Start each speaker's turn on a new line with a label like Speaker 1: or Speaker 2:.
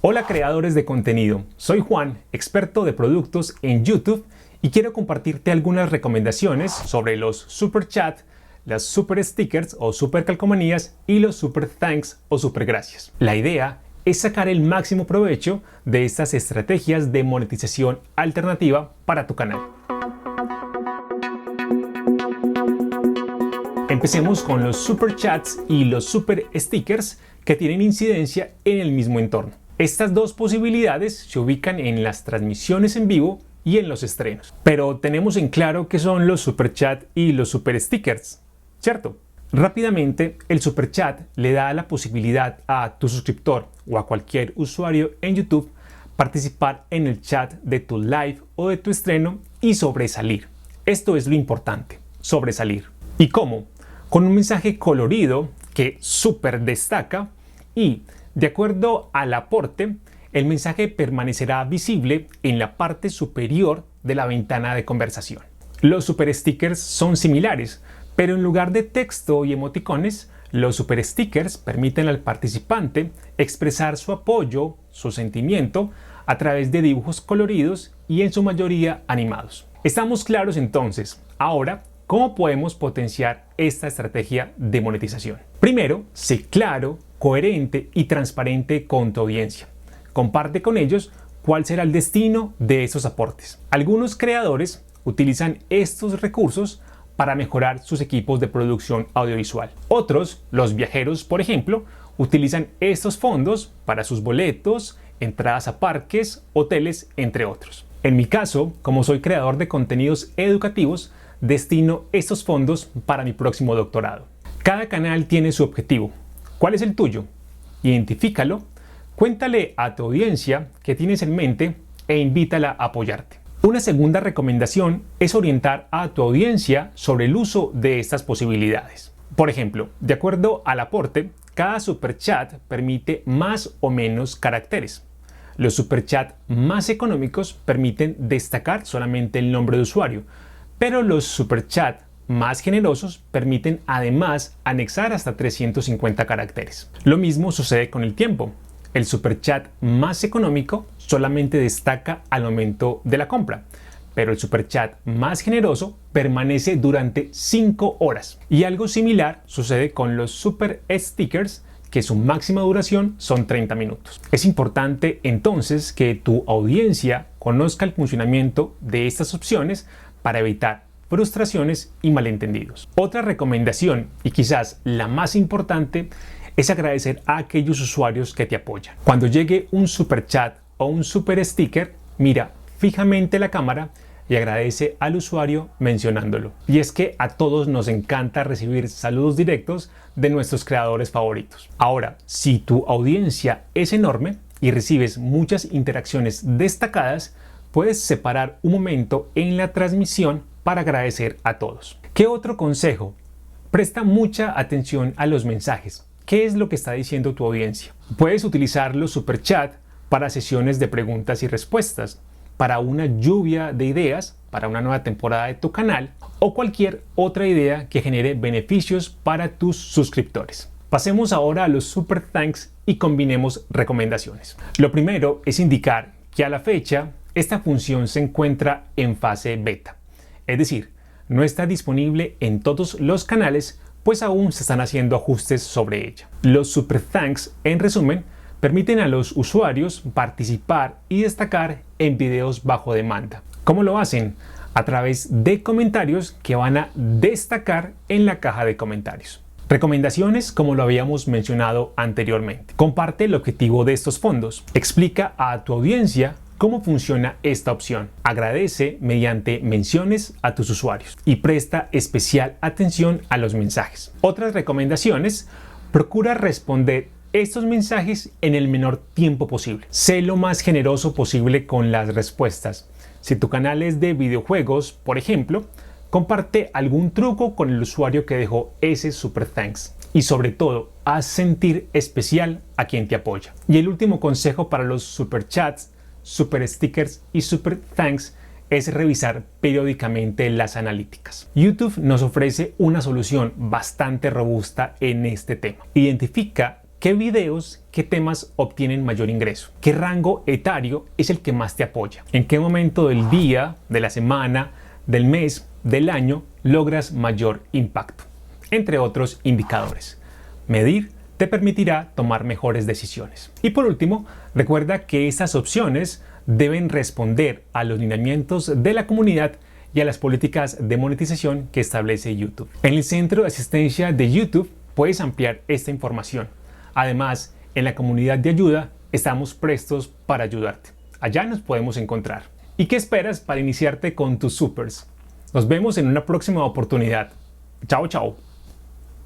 Speaker 1: Hola creadores de contenido, soy Juan, experto de productos en YouTube y quiero compartirte algunas recomendaciones sobre los super chat, las super stickers o super calcomanías y los super thanks o super gracias. La idea es sacar el máximo provecho de estas estrategias de monetización alternativa para tu canal. Empecemos con los super chats y los super stickers que tienen incidencia en el mismo entorno. Estas dos posibilidades se ubican en las transmisiones en vivo y en los estrenos. Pero tenemos en claro qué son los super chat y los super stickers, ¿cierto? Rápidamente, el super chat le da la posibilidad a tu suscriptor o a cualquier usuario en YouTube participar en el chat de tu live o de tu estreno y sobresalir. Esto es lo importante, sobresalir. ¿Y cómo? Con un mensaje colorido que súper destaca y, de acuerdo al aporte, el mensaje permanecerá visible en la parte superior de la ventana de conversación. Los super stickers son similares, pero en lugar de texto y emoticones, los super stickers permiten al participante expresar su apoyo, su sentimiento, a través de dibujos coloridos y en su mayoría animados. Estamos claros entonces. Ahora, ¿cómo podemos potenciar esta estrategia de monetización? Primero, sé claro, coherente y transparente con tu audiencia. Comparte con ellos cuál será el destino de esos aportes. Algunos creadores utilizan estos recursos para mejorar sus equipos de producción audiovisual. Otros, los viajeros, por ejemplo, utilizan estos fondos para sus boletos, entradas a parques, hoteles, entre otros. En mi caso, como soy creador de contenidos educativos, destino estos fondos para mi próximo doctorado. Cada canal tiene su objetivo. ¿Cuál es el tuyo? Identifícalo, cuéntale a tu audiencia qué tienes en mente e invítala a apoyarte. Una segunda recomendación es orientar a tu audiencia sobre el uso de estas posibilidades. Por ejemplo, de acuerdo al aporte, cada superchat permite más o menos caracteres. Los superchats más económicos permiten destacar solamente el nombre de usuario, pero los superchats más generosos permiten además anexar hasta 350 caracteres. Lo mismo sucede con el tiempo. El superchat más económico solamente destaca al momento de la compra, pero el superchat más generoso permanece durante 5 horas. Y algo similar sucede con los super stickers, que su máxima duración son 30 minutos. Es importante entonces que tu audiencia conozca el funcionamiento de estas opciones para evitar frustraciones y malentendidos. Otra recomendación, y quizás la más importante, es agradecer a aquellos usuarios que te apoyan. Cuando llegue un super chat o un super sticker, mira fijamente la cámara y agradece al usuario mencionándolo. Y es que a todos nos encanta recibir saludos directos de nuestros creadores favoritos. Ahora, si tu audiencia es enorme y recibes muchas interacciones destacadas, puedes separar un momento en la transmisión para agradecer a todos. ¿Qué otro consejo? Presta mucha atención a los mensajes. ¿Qué es lo que está diciendo tu audiencia? Puedes utilizar los superchat para sesiones de preguntas y respuestas, para una lluvia de ideas, para una nueva temporada de tu canal o cualquier otra idea que genere beneficios para tus suscriptores. Pasemos ahora a los super thanks y combinemos recomendaciones. Lo primero es indicar que a la fecha esta función se encuentra en fase beta, es decir, no está disponible en todos los canales, pues aún se están haciendo ajustes sobre ella. Los super thanks, en resumen, permiten a los usuarios participar y destacar en videos bajo demanda. ¿Cómo lo hacen? A través de comentarios que van a destacar en la caja de comentarios. Recomendaciones como lo habíamos mencionado anteriormente. Comparte el objetivo de estos fondos. Explica a tu audiencia cómo funciona esta opción. Agradece mediante menciones a tus usuarios y presta especial atención a los mensajes. Otras recomendaciones: procura responder estos mensajes en el menor tiempo posible. Sé lo más generoso posible con las respuestas. Si tu canal es de videojuegos, por ejemplo, comparte algún truco con el usuario que dejó ese super thanks. Y sobre todo, haz sentir especial a quien te apoya. Y el último consejo para los super chats, super stickers y super thanks es revisar periódicamente las analíticas. YouTube nos ofrece una solución bastante robusta en este tema. Identifica qué videos, qué temas obtienen mayor ingreso, qué rango etario es el que más te apoya, en qué momento del día, de la semana, del mes, del año logras mayor impacto, entre otros indicadores. Medir te permitirá tomar mejores decisiones. Y por último, recuerda que estas opciones deben responder a los lineamientos de la comunidad y a las políticas de monetización que establece YouTube. En el centro de asistencia de YouTube puedes ampliar esta información. Además, en la comunidad de ayuda estamos prestos para ayudarte. Allá nos podemos encontrar. ¿Y qué esperas para iniciarte con tus supers? Nos vemos en una próxima oportunidad. Chao, chao.